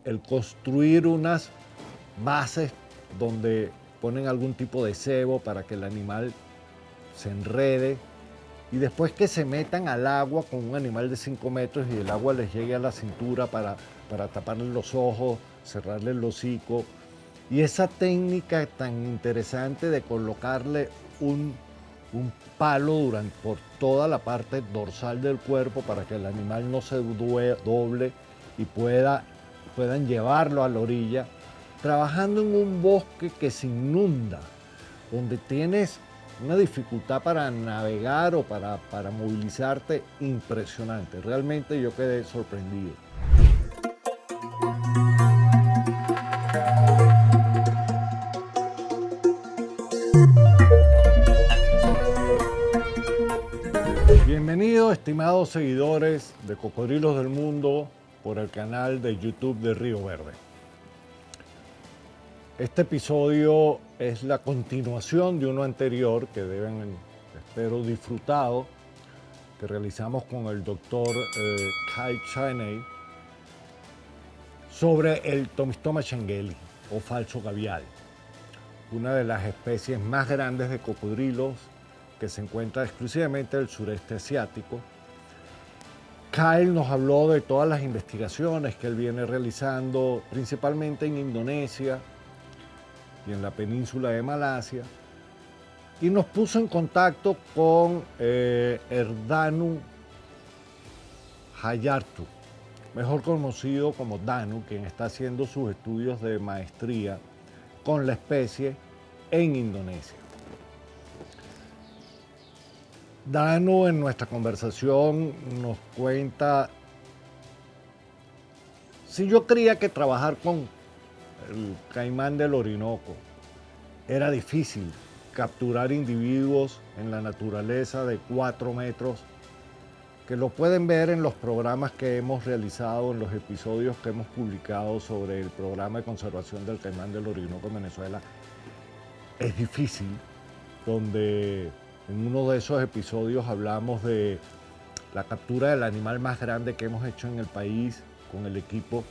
el construir unas bases donde ponen algún tipo de cebo para que el animal se enrede y después que se metan al agua con un animal de 5 metros y el agua les llegue a la cintura para taparle los ojos, cerrarle el hocico. Y esa técnica tan interesante de colocarle un palo por toda la parte dorsal del cuerpo para que el animal no se doble y puedan llevarlo a la orilla, trabajando en un bosque que se inunda, donde tienes una dificultad para navegar o para movilizarte impresionante. Realmente yo quedé sorprendido. Bienvenidos, estimados seguidores de Cocodrilos del Mundo por el canal de YouTube de Río Verde. Este episodio es la continuación de uno anterior que espero disfrutado, que realizamos con el doctor Jayanto sobre el Tomistoma schlegelii o falso gavial, una de las especies más grandes de cocodrilos que se encuentra exclusivamente en el sureste asiático. Kyle nos habló de todas las investigaciones que él viene realizando, principalmente en Indonesia y en la península de Malasia, y nos puso en contacto con Herdhanu Jayanto, mejor conocido como Dhanu, quien está haciendo sus estudios de maestría con la especie en Indonesia. Dhanu en nuestra conversación nos cuenta, si yo creía que trabajar con el caimán del Orinoco era difícil, capturar individuos en la naturaleza de 4 metros, que lo pueden ver en los programas que hemos realizado, en los episodios que hemos publicado sobre el programa de conservación del caimán del Orinoco en Venezuela. Es difícil, donde en uno de esos episodios hablamos de la captura del animal más grande que hemos hecho en el país con el equipo,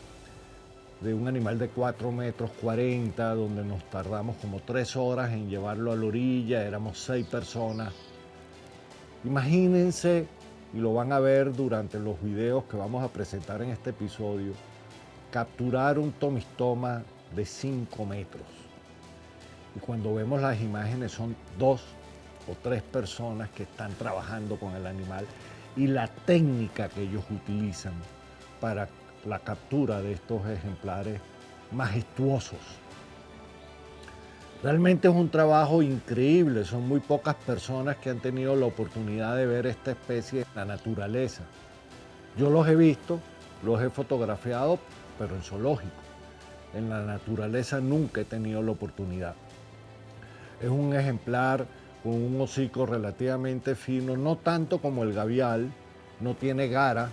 de un animal de 4 metros 40, donde nos tardamos como 3 horas en llevarlo a la orilla, éramos 6 personas. Imagínense, y lo van a ver durante los videos que vamos a presentar en este episodio, capturar un tomistoma de 5 metros. Y cuando vemos las imágenes son 2 o 3 personas que están trabajando con el animal y la técnica que ellos utilizan para la captura de estos ejemplares majestuosos. Realmente es un trabajo increíble, son muy pocas personas que han tenido la oportunidad de ver esta especie en la naturaleza. Yo los he visto, los he fotografiado, pero en zoológico. En la naturaleza nunca he tenido la oportunidad. Es un ejemplar con un hocico relativamente fino, no tanto como el gavial, no tiene gara,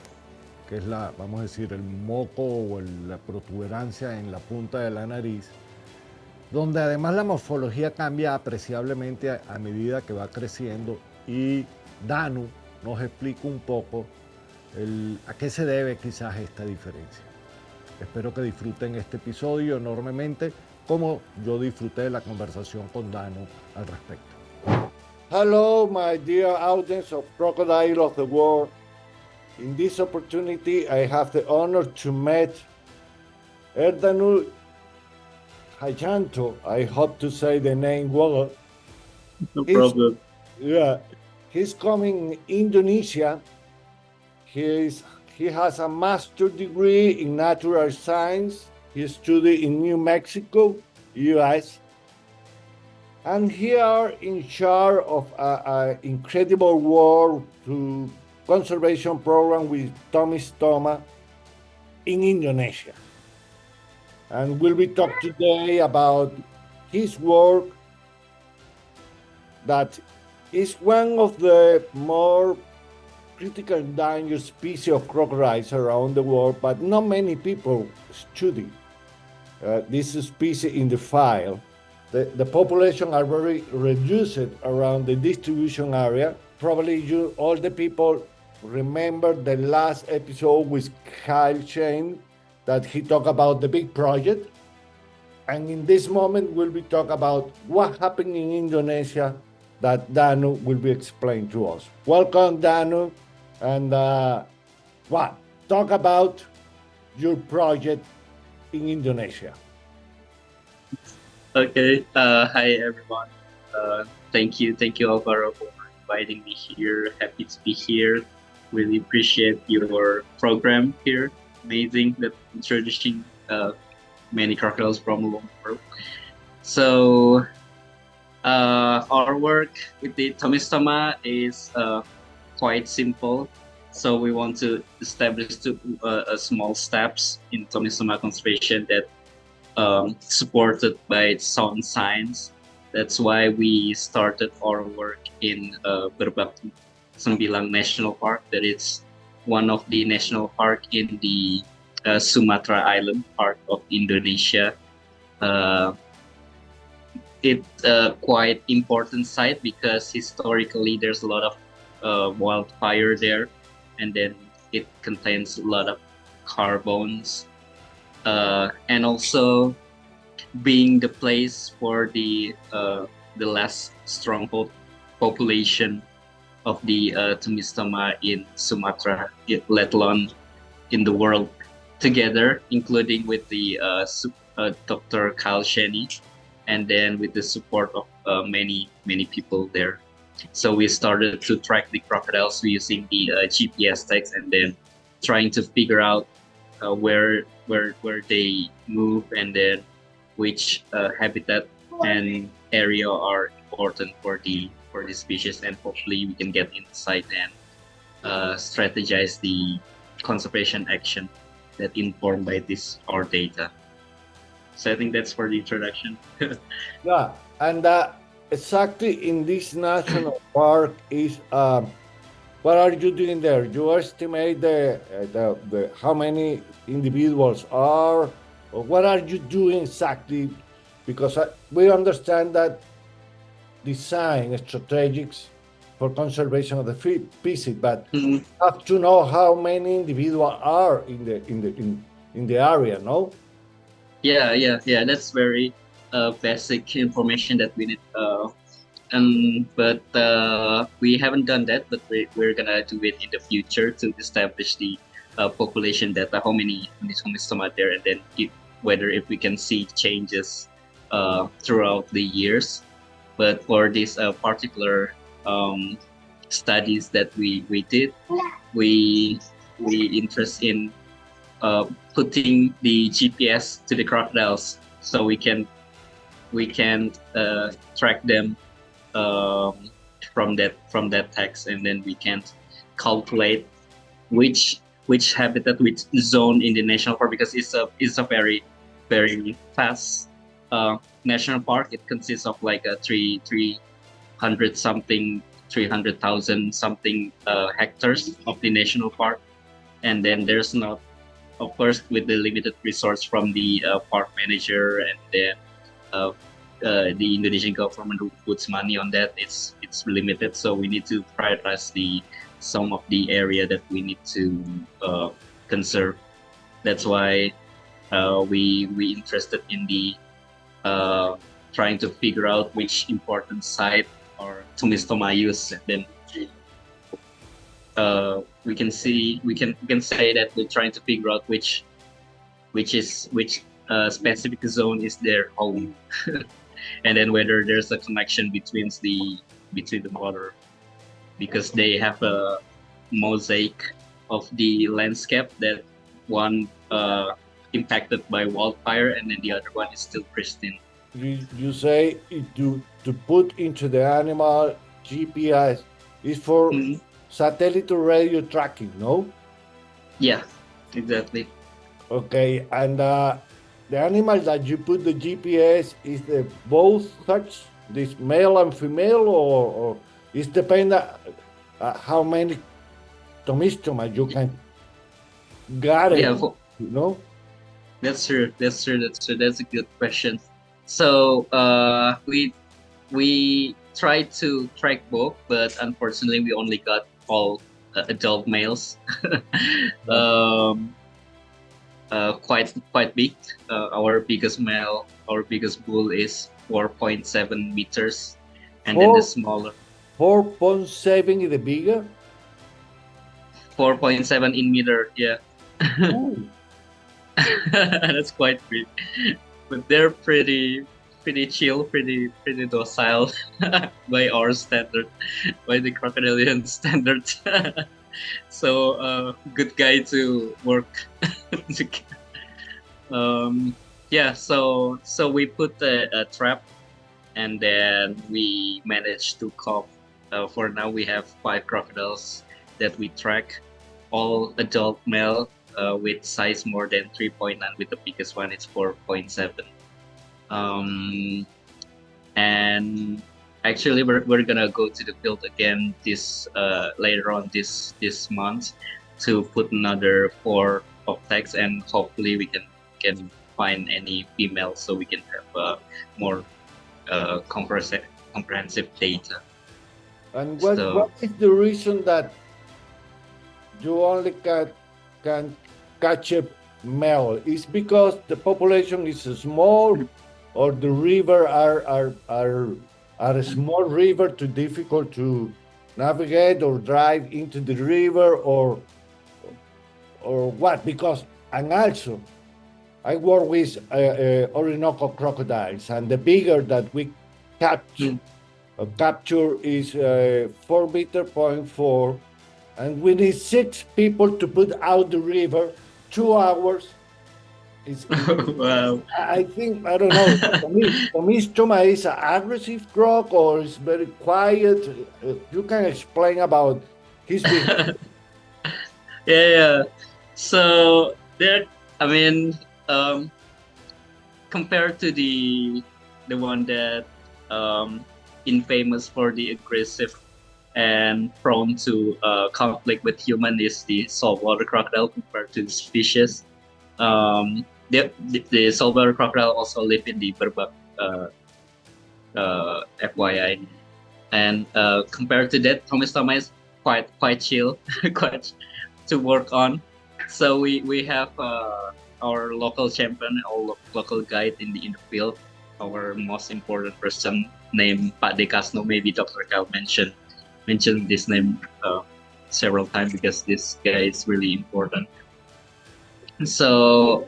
que es vamos a decir, el moco o la protuberancia en la punta de la nariz, donde además la morfología cambia apreciablemente a medida que va creciendo, y Dhanu nos explica un poco a qué se debe quizás esta diferencia. Espero que disfruten este episodio enormemente, como yo disfruté de la conversación con Dhanu al respecto. Hello, my dear audience of Crocodilos of the World. In this opportunity, I have the honor to meet Herdhanu Jayanto. I hope to say the name well. No problem. He's coming Indonesia. He has a master's degree in natural science. He studied in New Mexico, US. And he are in charge of an incredible work to conservation program with Tomistoma in Indonesia. And we'll be talking today about his work that is one of the more critical endangered species of crocodiles around the world, but not many people study this species in the wild. The population are very reduced around the distribution area. Probably all the people remember the last episode with Kyle Shane that he talked about the big project. And in this moment, we'll be talk about what happened in Indonesia that Danu will be explained to us. Welcome, Danu. And talk about your project in Indonesia. Okay. Hi, everyone. Thank you, Alvaro, for inviting me here. Happy to be here. Really appreciate your program here. Amazing that introducing many crocodiles from around the world. So our work with the Tomistoma is quite simple. So we want to establish small steps in Tomistoma conservation that supported by sound science. That's why we started our work in Berbakti Sembilang National Park. That is one of the national park in the Sumatra Island part of Indonesia. It's a quite important site because historically there's a lot of wildfire there, and then it contains a lot of carbons, and also being the place for the last stronghold population of the Tomistoma in Sumatra, let alone in the world together, including with the Dr. Kyle Shenny, and then with the support of many people there. So we started to track the crocodiles using the GPS tags, and then trying to figure out where they move, and then which habitat and area are important for the species, and hopefully we can get insight and strategize the conservation action that informed by this our data. So I think that's for the introduction. Yeah, and exactly in this national park is what are you doing there? You estimate the how many individuals are, or what are you doing exactly? Because we understand that design strategies for conservation of the species, but you have to know how many individuals are in the area, no? Yeah. That's very basic information that we need. But we haven't done that. But we're gonna do it in the future to establish the population data, how many Tomistoma there, and then whether if we can see changes throughout the years. But for these particular studies that we did, we interest in putting the GPS to the crocodiles, so we can track them from that text, and then we can calculate which habitat, which zone in the national park, because it's a very vast national park. It consists of like a 300,000 something hectares of the national park, and then there's not, of course, with the limited resource from the park manager, and then the Indonesian government who puts money on that, it's limited. So we need to prioritize some of the area that we need to conserve. That's why we interested in the trying to figure out which important site or Tomistoma use, and then we can say that we're trying to figure out which specific zone is their home, and then whether there's a connection between the border, because they have a mosaic of the landscape, that one impacted by wildfire, and then the other one is still pristine. You say to put into the animal GPS is for satellite radio tracking, no? Yeah, exactly. Okay, and the animal that you put the GPS is the both sex, this male and female, or it depends how many Tomistoma you can gather, Yeah, you know? That's true. That's a good question. So we tried to track both, but unfortunately we only got all adult males. quite big. Our biggest male, our biggest bull is 4.7 meters, and then the Four smaller 4.7 is the bigger. 4.7 in meter. Yeah, Ooh. that's quite big. But they're pretty chill, pretty docile by our standard, by the crocodilian standard. So good guy to work. Yeah, so we put a trap, and then we managed to cop. For now, we have 5 crocodiles that we track, all adult male, with size more than 3.9. With the biggest one, it's 4.7. And actually, we're gonna go to the field again this later on this month to put another 4 of tags, and hopefully we can find any females so we can have more comprehensive data. And So- what is the reason that you only can catch a male? Is because the population is small, or the river are a small river, too difficult to navigate or drive into the river, or what? Because, and also I work with Orinoco crocodiles, and the bigger that we capture is 4.4 meters, and we need 6 people to put out the river, 2 hours. Wow. I think, I don't know. Tomistoma is an aggressive croc, or is very quiet. You can explain about his behavior. Yeah. So there, I mean, compared to the one that infamous for the aggressive and prone to conflict with human is the saltwater crocodile compared to the species. The saltwater crocodile also live in the Berbak, FYI, and compared to that, Tomistoma is quite chill, quite to work on. So we have our local champion, our local guide in the field, our most important person named Pak Dekasno. Maybe Dr. Kyle mentioned this name several times because this guy is really important. So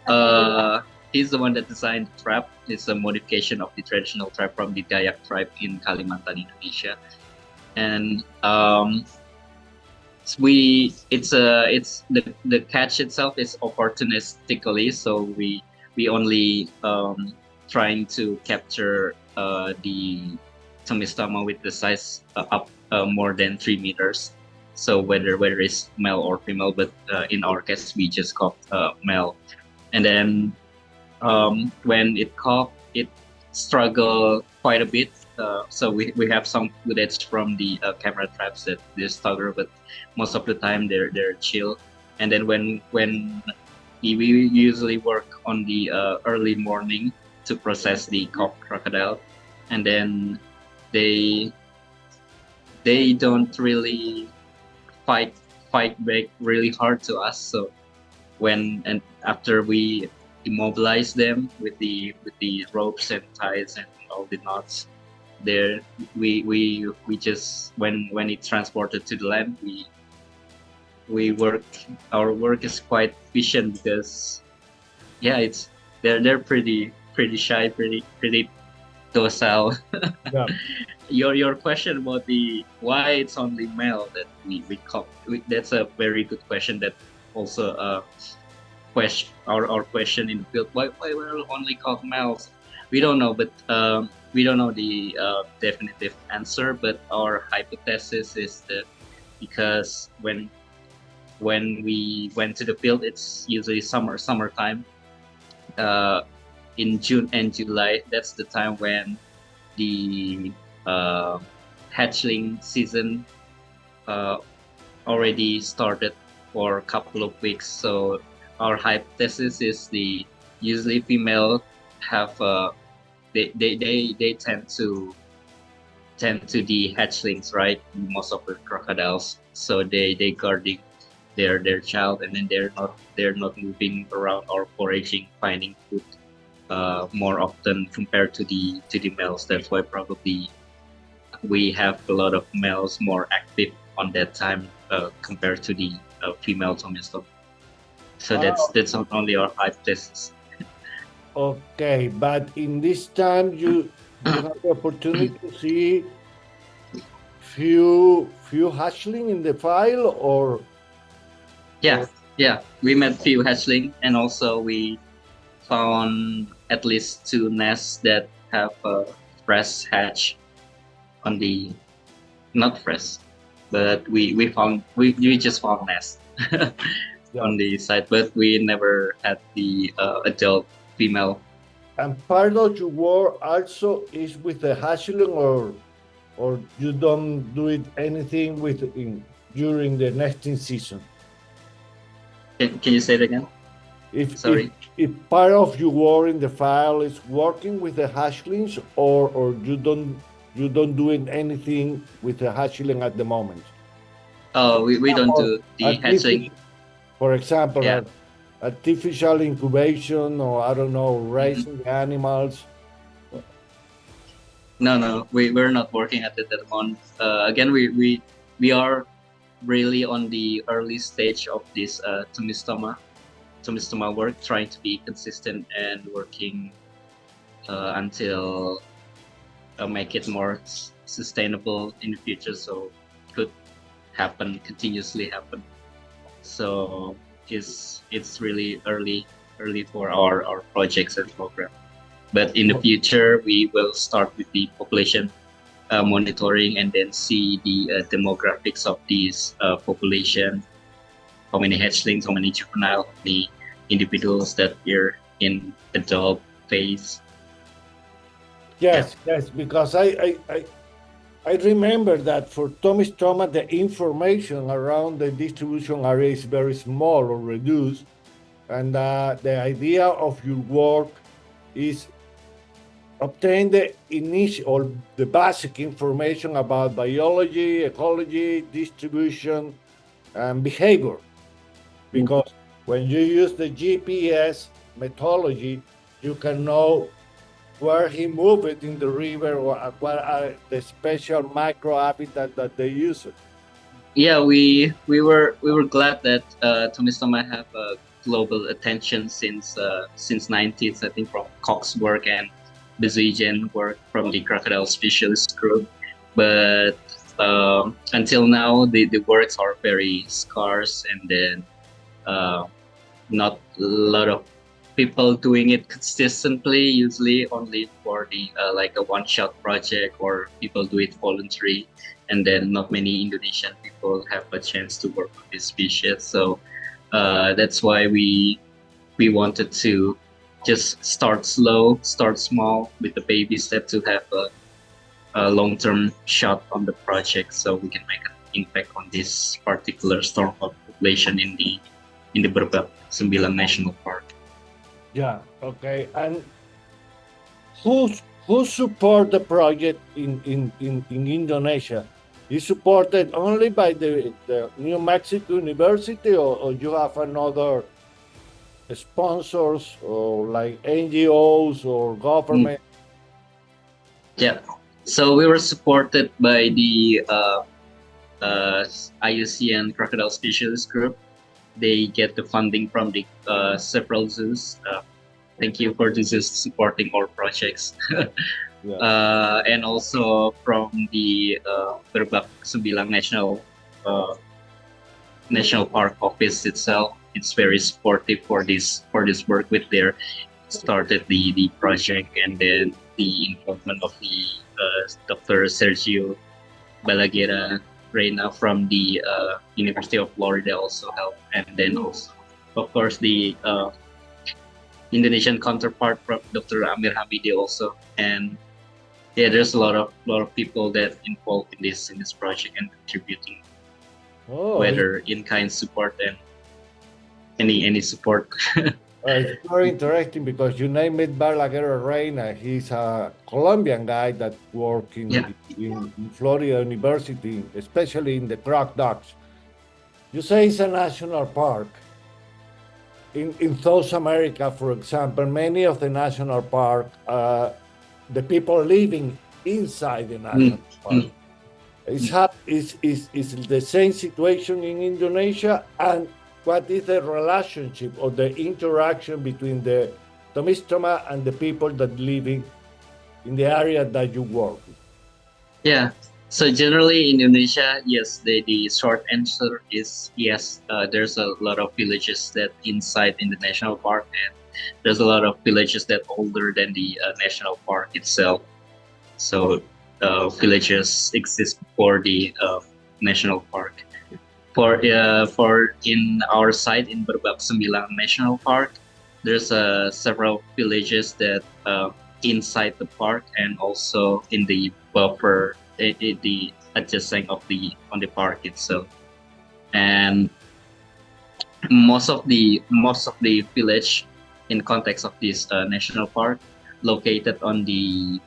he's the one that designed the trap. It's a modification of the traditional trap from the Dayak tribe in Kalimantan, Indonesia, and the catch itself is opportunistically. So we only trying to capture the Tomistoma with the size up more than 3 meters. So whether it's male or female, but in our case we just caught male. And then when it caught, it struggled quite a bit. So we have some footage from the camera traps that they struggle, but most of the time they're chill. And then when we usually work on the early morning to process the crocodile, and then they don't really fight back really hard to us. So after we immobilize them with the ropes and ties and all the knots, there we just when it's transported to the land, our work is quite efficient because they're pretty shy, pretty docile. Yeah. Your question about the why it's only male that we caught, that's a very good question. That also question our question in the field. Why we're only caught males? We don't know, but we don't know the definitive answer. But our hypothesis is that because when we went to the field, it's usually summertime. In June and July, that's the time when the hatchling season already started for a couple of weeks. So our hypothesis is usually female have they tend to the hatchlings, right? Most of the crocodiles, so they guarding their child, and then they're not moving around or foraging, finding food more often compared to the males. That's why probably we have a lot of males more active on that time compared to the female Tomistoma. So that's not only our hypothesis. Okay, but in this time you have the opportunity to see few hatchling in the file, or Yeah, we met few hatchling, and also we found at least 2 nests that have fresh hatch on the not fresh, but we just found nests on the site, but we never had the adult female. And part of your work also is with the hatchling, or you don't do it anything with during the nesting season? Can you say it again? Sorry. If part of your work in the file is working with the hatchlings, or you don't do anything with the hatchling at the moment? Oh, we don't do the hatchling. For example, artificial incubation, or I don't know, raising the animals. No, we're not working at it at the moment. Again, we are really on the early stage of this Tomistoma work, trying to be consistent and working until make it more sustainable in the future, so it could continuously happen. So it's really early for our projects and program. But in the future, we will start with the population monitoring, and then see the demographics of these population, how many hatchlings, how many juvenile, how many individuals that are in adult phase. Yes, because I remember that for Tomistoma, the information around the distribution area is very small or reduced, and the idea of your work is obtain the initial, the basic information about biology, ecology, distribution, and behavior. Because when you use the GPS methodology, you can know where he moved it in the river, or what are the special micro habitat that they use. Yeah, we were glad that Tomistoma have global attention since 90s, I think, from Koch's work and Bezuijen work from the crocodile specialist group. But until now, the works are very scarce, and then not a lot of people doing it consistently, usually only for the like a one-shot project, or people do it voluntary, and then not many Indonesian people have a chance to work with this species. So that's why we wanted to just start slow, start small with the baby step, to have a long-term shot on the project, so we can make an impact on this particular stormcloud population in the Berbab 9 National Park. Yeah, okay. And who support the project in Indonesia? Is supported only by the New Mexico University, or you have another sponsors, or like NGOs or government? Yeah, so we were supported by the IUCN Crocodile Specialist Group. They get the funding from the several zoos. Thank you for the zoos supporting our projects. And also from the Berbab 9 National Park office itself. It's very supportive for this work with their started the project, and then the involvement of the Dr. Sergio Balaguer Reina from the University of Florida also helped, and then also, of course, the Indonesian counterpart from Dr. Amir Hamidi also. And yeah, there's a lot of people that involved in this project and contributing, whether in-kind support and any support. It's very interesting, because you named it Balaguer Reina. He's a Colombian guy that works in Florida University, especially in the croc dogs. You say it's a national park. In South America, for example, many of the national park, the people living inside the national park. Is the same situation in Indonesia, and what is the relationship or the interaction between the Tomistoma and the people that living in the area that you work? Yeah. So generally in Indonesia, yes, the short answer is yes. There's a lot of villages that inside in the national park, and there's a lot of villages that older than the national park itself. So villages exist before the national park. For in our side in Berbak Sembilan National Park, there's several villages that inside the park and also in the buffer, the adjacent of on the park itself, and most of the village in context of this national park located on the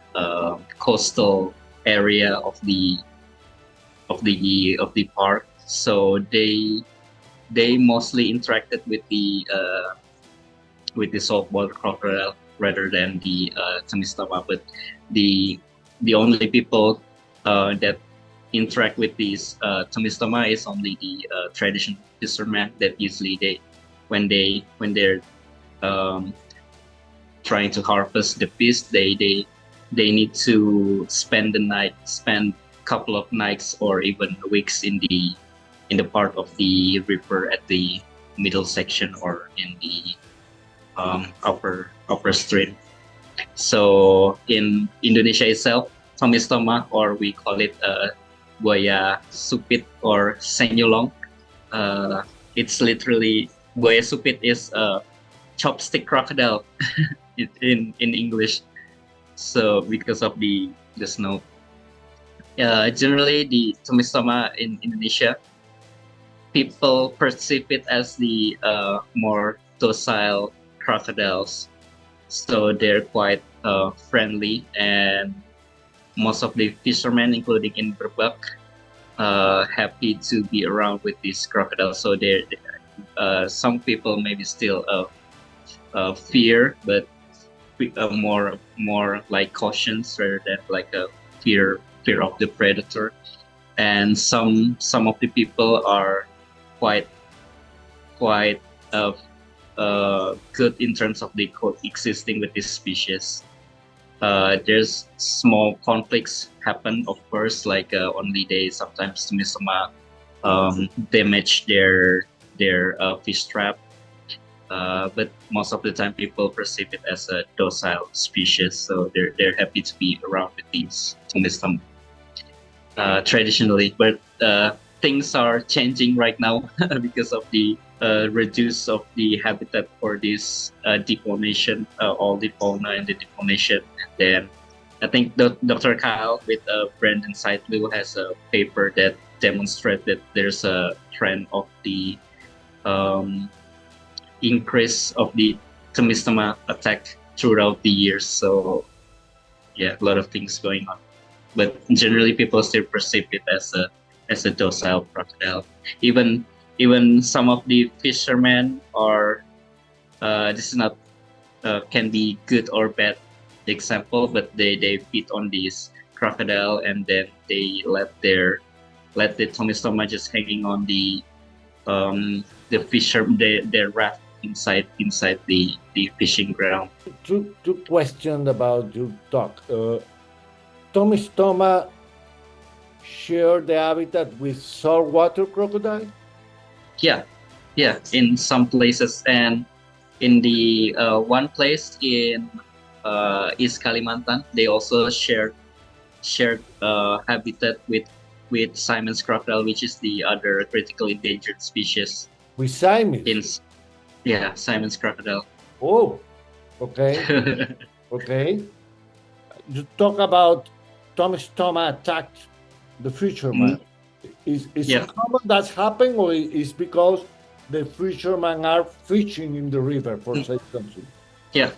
coastal area of the park. So they mostly interacted with the saltwater crocodile rather than the Tomistoma. But the only people that interact with these Tomistoma is only the traditional fishermen that usually when they're trying to harvest the fish, they need to spend couple of nights or even weeks in the part of the river at the middle section or in the upper stream. So in Indonesia itself, Tomistoma, or we call it buaya supit or senyulong. It's literally, buaya supit is a chopstick crocodile in English. So because of the snow. Generally, the Tomistoma in Indonesia, people perceive it as the more docile crocodiles. So they're quite friendly, and most of the fishermen, including in Berbak, happy to be around with these crocodiles. So some people maybe still fear, but more like cautions rather than like a fear of the predator. And some of the people are quite good in terms of the coexisting with this species. There's small conflicts happen, of course, like only they sometimes Tomistoma damage their fish trap. But most of the time, people perceive it as a docile species, so they're happy to be around with these Tomistoma traditionally. But things are changing right now because of the reduce of the habitat for this deformation, all the fauna and the deformation. And then I think Dr. Kyle with Brandon Seitlou has a paper that demonstrates that there's a trend of the increase of the Tomistoma attack throughout the years. So yeah, a lot of things going on. But generally, people still perceive it as a docile crocodile. Even some of the fishermen are this is not can be good or bad example, but they feed on this crocodile and then they let the Tomistoma just hanging on the their raft inside the fishing ground. Two questions about your talk. Tomistoma share the habitat with saltwater crocodile? Yeah, in some places, and in the one place in East Kalimantan, they also shared habitat with Simon's crocodile, which is the other critically endangered species. With Simon's? Yeah, Simon's crocodile. Oh, okay. Okay. You talk about Tomistoma attacked the fisherman. Is it common that's happening, or is because the fishermen are fishing in the river for something? Yeah,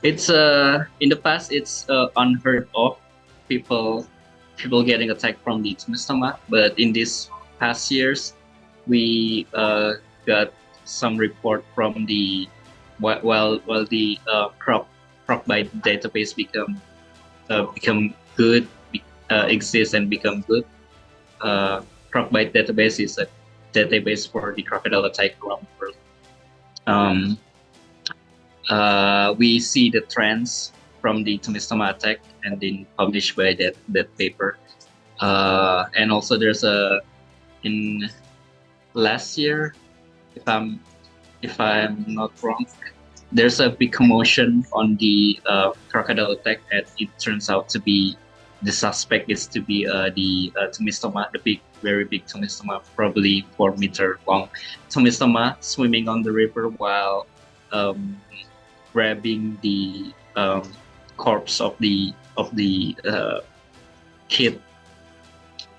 it's in the past it's unheard of people getting attacked from the Tomistoma, but in these past years, we got some report from the while the crocodile database become good, exist and become good. Crocodile database is a database for the crocodile attack around the world. We see the trends from the Tomistoma attack and then published by that paper. And also there's in last year, if I'm not wrong, there's a big commotion on the crocodile attack, and it turns out to be the suspect is to be the Tomistoma, the very big Tomistoma, probably 4-meter long Tomistoma, swimming on the river while grabbing the corpse of the kid,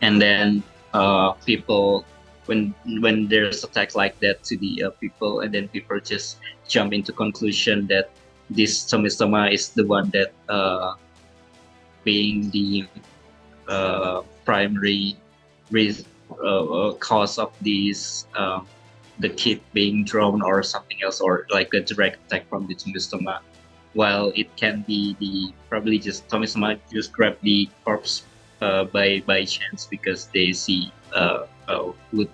and then people, when there's attacks like that to the people, and then people just jump into conclusion that this Tomistoma is the one that being the primary cause of these the kid being drowned or something else, or like a direct attack from the Tomistoma, while it can be probably just Tomistoma just grab the corpse by chance because they see wood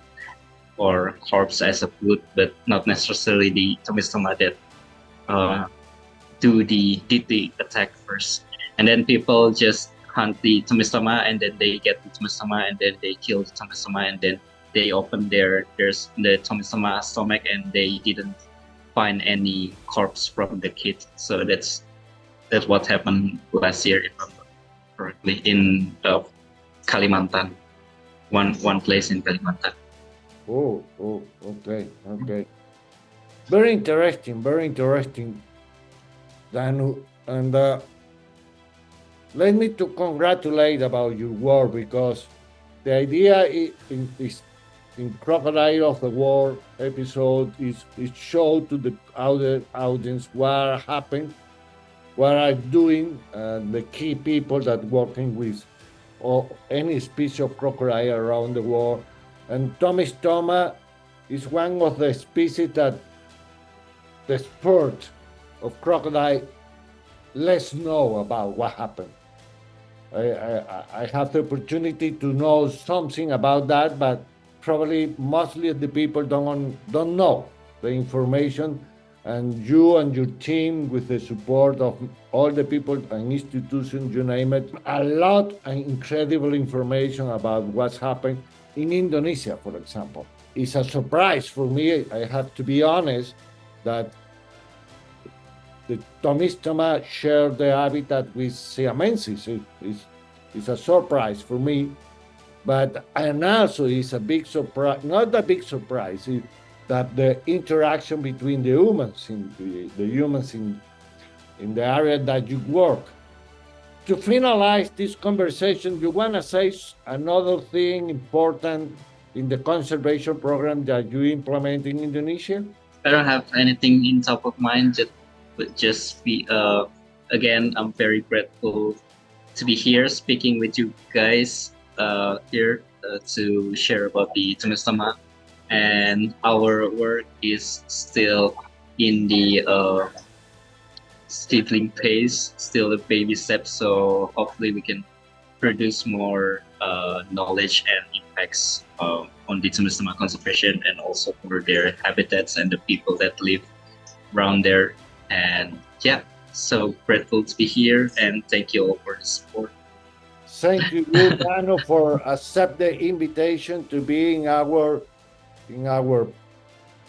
or corpse as a food, but not necessarily the Tomistoma that did the attack first. And then people just hunt the Tomistoma, and then they get the Tomistoma, and then they kill the Tomistoma, and then they open there's the Tomistoma stomach, and they didn't find any corpse from the kid. So that's what happened last year, if I'm not correctly, in Kalimantan, one place in Kalimantan. Oh, okay. Very interesting, Danu. And let me to congratulate about your work, because the idea is in Crocodile of the War episode is show to the audience what happened, what are doing the key people that working with or any species of crocodile around the world. And Tomistoma is one of the species that the sport of crocodile less know about what happened. I have the opportunity to know something about that, but probably mostly the people don't know the information. And you and your team, with the support of all the people and institutions, you name it, a lot of incredible information about what's happened in Indonesia, for example. It's a surprise for me, I have to be honest, that the Tomistoma share the habitat with Siamensis. It's a surprise for me, and also it's a big surprise, not a big surprise, that the interaction between the humans in the area that you work. To finalize this conversation, you want to say another thing important in the conservation program that you implement in Indonesia? I don't have anything in top of mind, just be again, I'm very grateful to be here speaking with you guys here to share about the Tomistoma, and our work is still in the seedling phase, still a baby step, so hopefully we can produce more knowledge and impacts on the Tomistoma conservation, and also for their habitats and the people that live around there. And yeah, so grateful to be here, and thank you all for the support. Thank you, Dano, for accept the invitation to be in our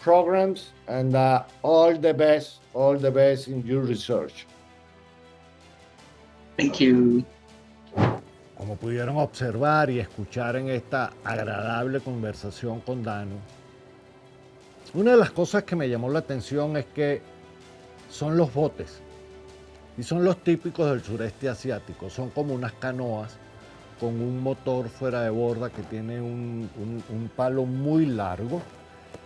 programs, and all the best in your research. Thank you. Como pudieron observar y escuchar en esta agradable conversación con Dano, una de las cosas que me llamó la atención es que son los botes, y son los típicos del sureste asiático. Son como unas canoas con un motor fuera de borda que tiene un palo muy largo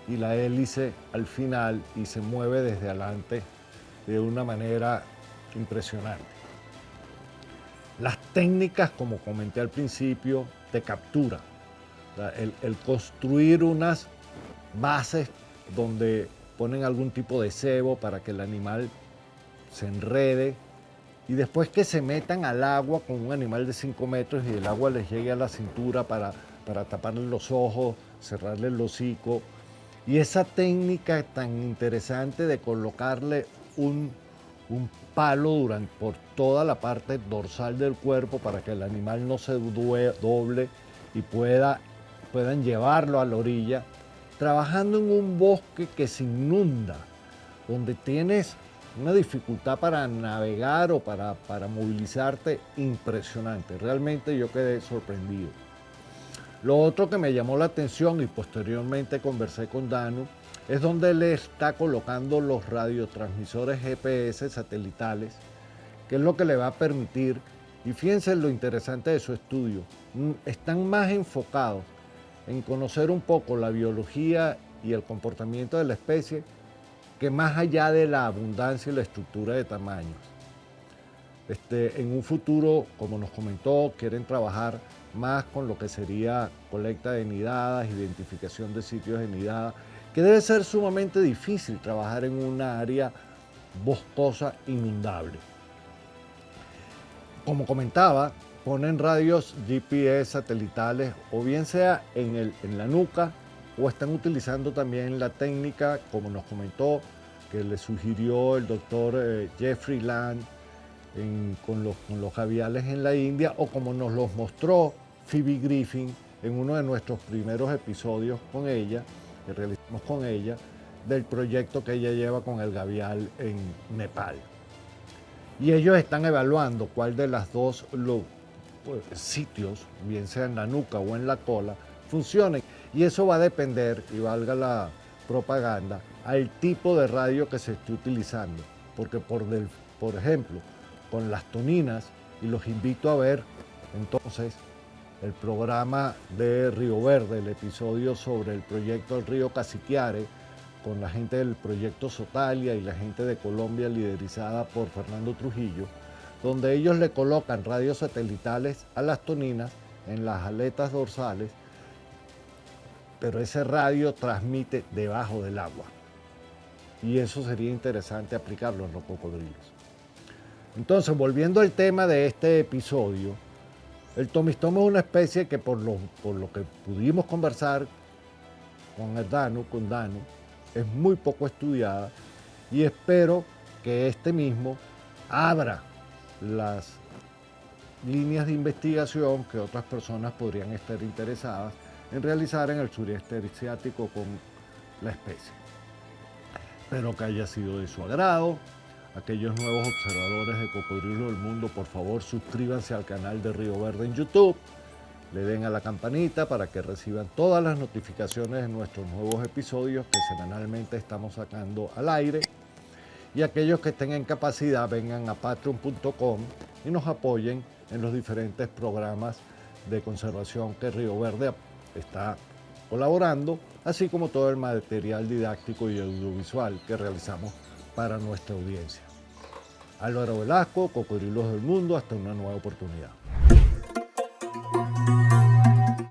y la hélice al final, y se mueve desde adelante de una manera impresionante. Las técnicas, como comenté al principio, de captura, o sea, el construir unas bases donde ponen algún tipo de cebo para que el animal se enrede y después que se metan al agua con un animal de 5 metros y el agua les llegue a la cintura para taparle los ojos, cerrarle el hocico. Y esa técnica tan interesante de colocarle un palo por toda la parte dorsal del cuerpo para que el animal no se doble y puedan llevarlo a la orilla, trabajando en un bosque que se inunda, donde tienes una dificultad para navegar o para movilizarte impresionante. Realmente yo quedé sorprendido. Lo otro que me llamó la atención y posteriormente conversé con Herdhanu es donde él está colocando los radiotransmisores GPS satelitales, que es lo que le va a permitir, y fíjense lo interesante de su estudio, están más enfocados en conocer un poco la biología y el comportamiento de la especie que más allá de la abundancia y la estructura de tamaños. En un futuro, como nos comentó, quieren trabajar más con lo que sería colecta de nidadas, identificación de sitios de nidadas, que debe ser sumamente difícil trabajar en una área boscosa inundable. Como comentaba, ponen radios GPS satelitales o bien sea en la nuca o están utilizando también la técnica, como nos comentó, que le sugirió el doctor Jeffrey Land con los gaviales en la India, o como nos los mostró Phoebe Griffin en uno de nuestros primeros episodios con ella, que realizamos con ella, del proyecto que ella lleva con el gavial en Nepal. Y ellos están evaluando cuál de las dos sitios, bien sea en la nuca o en la cola, funcionen. Y eso va a depender, y valga la propaganda, al tipo de radio que se esté utilizando. Porque por ejemplo, con las toninas, y los invito a ver entonces el programa de Río Verde, el episodio sobre el proyecto del río Cassiquiare, con la gente del proyecto Sotalia y la gente de Colombia liderizada por Fernando Trujillo, donde ellos le colocan radios satelitales a las toninas en las aletas dorsales, pero ese radio transmite debajo del agua. Y eso sería interesante aplicarlo en los cocodrilos. Entonces, volviendo al tema de este episodio, el Tomistoma es una especie que por lo que pudimos conversar con Herdhanu, es muy poco estudiada, y espero que este mismo abra las líneas de investigación que otras personas podrían estar interesadas en realizar en el sureste asiático con la especie. Espero que haya sido de su agrado. Aquellos nuevos observadores de cocodrilos del mundo, por favor suscríbanse al canal de Río Verde en YouTube, le den a la campanita para que reciban todas las notificaciones de nuestros nuevos episodios que semanalmente estamos sacando al aire, y aquellos que estén en capacidad vengan a patreon.com y nos apoyen en los diferentes programas de conservación que Río Verde está colaborando, así como todo el material didáctico y audiovisual que realizamos para nuestra audiencia. Álvaro Velasco, Cocodrilos del Mundo, hasta una nueva oportunidad.